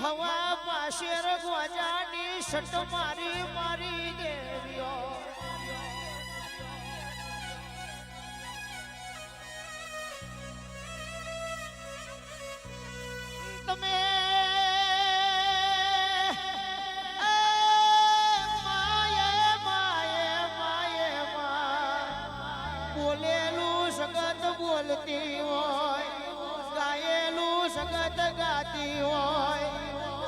હવા પાશેર ગોજાની સટ મારી મારી દેવીઓ તમે બોલેલું સગત બોલતી હોય ગાયેલું સગત ગાતી હોય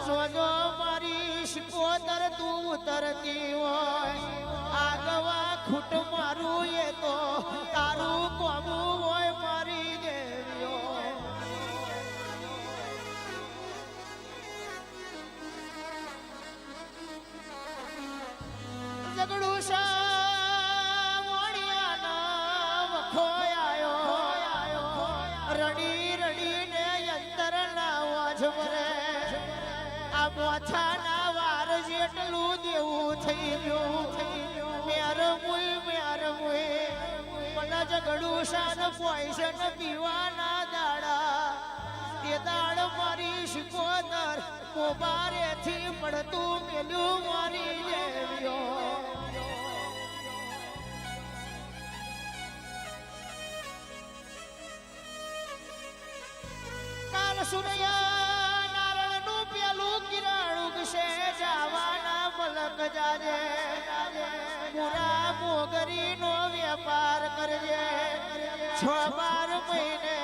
સોજો મારી શિકોતર તું ઉતરતી હોય આગવા ખૂટ મારું એ તો તારું કોમું હોય મારી દેવીઓ ઝઘડું રડી રડીને અંતર લાવવા જ મરે આ મોથાના વાર જેટલું દેવું થઈ ગયું મેર મુય મને ઝઘડું શાન પોઈશન પીવાના દાડા તે દાડ મારી શિકોતર મોબારેથી પડતું મેલ્યું મારી દેવીઓ સુનયા નારણનું પેલું કિરાણું છે જવાના મલક જાજે પૂરા મોગરીનો વેપાર કરજે 6-12 મહિને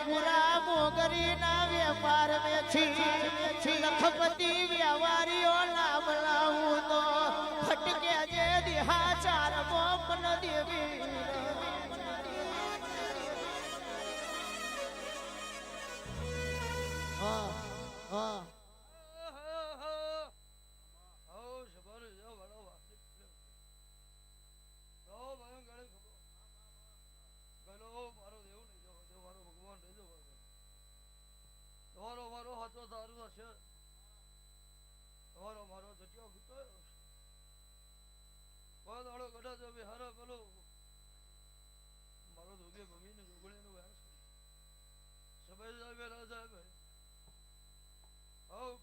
પૂરા મોગરીના વેપાર મેથી લખપતિ વ્યવહારીઓ નામ લાવું તો ફટકે જે દેહાચાર મોપન દેવી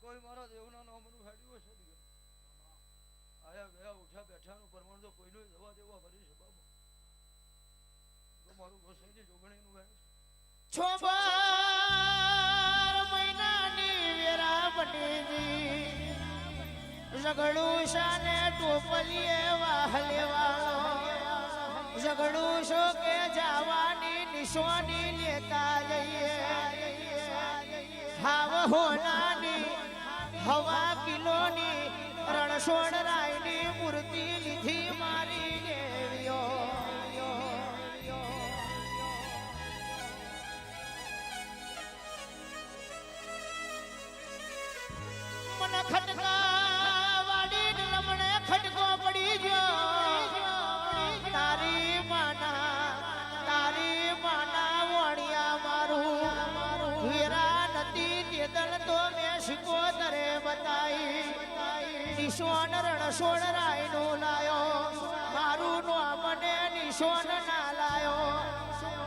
કોઈ મારા દેવના નામનું હેડ્યું હશે આયા ગયા ઉઠ્યા બેઠાનું પ્રમાણ તો કોઈનું જવા દેવા ભરી સભામાં તો મારું ગોસાઈની જોગણીનું વેણ 6-12 મહિનાની વેરા બનેજી ઝઘડું શાને ટોપલીએ વાહલે વાળો ઝઘડું શો કે જવાની નિશાની લેતા જઈએ હાવ હોનાની હવા કિલોની રણછોડ રાયની મૂર્તિ લીધી મારી દેવીઓ મને ખટકા વાડી રમણે ખટકો પડી ગયો તારી માના વણિયા મારું વીરા નથી તેદલ તો મેં શિકોતરે બતાઈ નિશોન રણછોડ રાયનું લાયો મારું નામ મને નિશોન ના લાયો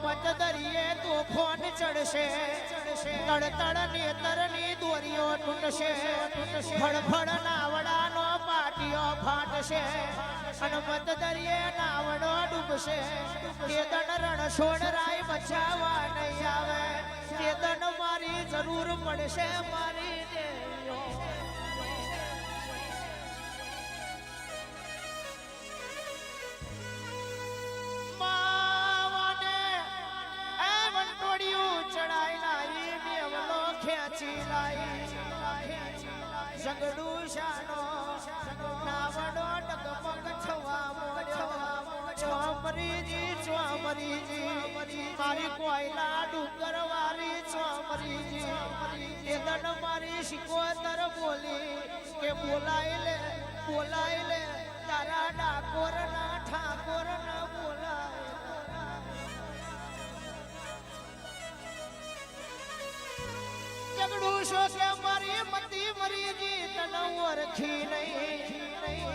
મત દરિયે તોફાન ચડશે તડતડ નેતરની દોરીઓ તૂટશે ફળફળ નાવડાનો પાટીઓ ફાટશે અને મત દરિયે નાવડો ડૂબશે તેદન રણછોડ રાય બચાવવા નહીં આવે તેદન મારી જરૂર પડશે મારી દેવીઓ ચડાઈ લાઈ બેવલો ખેંચી લાઈ ઝઘડું શાનો નાવડો ડગમગ થવા મોડ્યો ચોમરીજી મારી કોયલા ડુંગર વાળી ચોમરીજી એદન મારી શિકોતર બોલી કે બોલાય લે તારા ડાકોર ના ઠાકોર ના બોલાય ઝઘડું શો કે મારી મતી મરીજી તન ઓરખી નહીં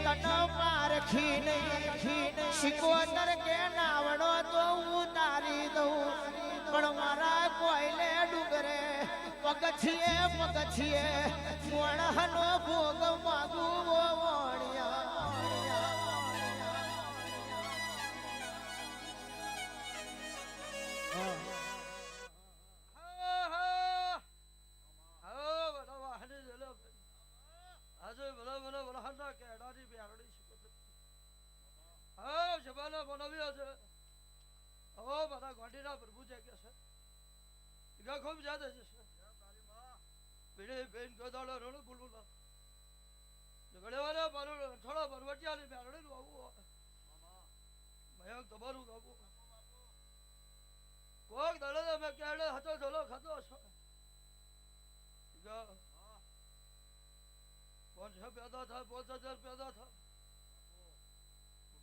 તન પારખી નહીં શિકોતર કે નાવડો તો ઉતારી દઉં પણ મારા કોયલે ડુંગરે પગથિયે મોણહનો ભોગ માગું વણિયા આજે ભલા ભલા વરહાદના કેડાની બેરડી શપથ હા જબાના બનાવ્યા છે ઓ બધા ગોંડીના પ્રભુ જે કે છે ગા ખૂબ જાદે છે પીડે બેન ગોદાળો રણો બોલુલા ગળેવાના પારો થોડા બરવટિયાની બેરડી નું આવું મયંક તમારું બાબુ કોક દળે મેં કેડે હતો ધોલો ખાતો છો ગા 500 પેદા થાય 5000 પેદા થાય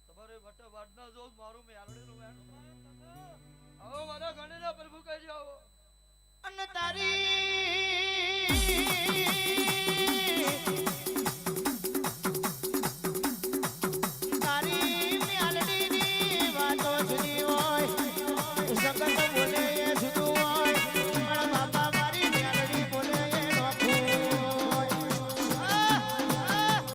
તમારે વટે વાડના જો મારું મેરડીનું વેણ આવો મારા ગણીના પ્રભુ કહી આવો અને તારી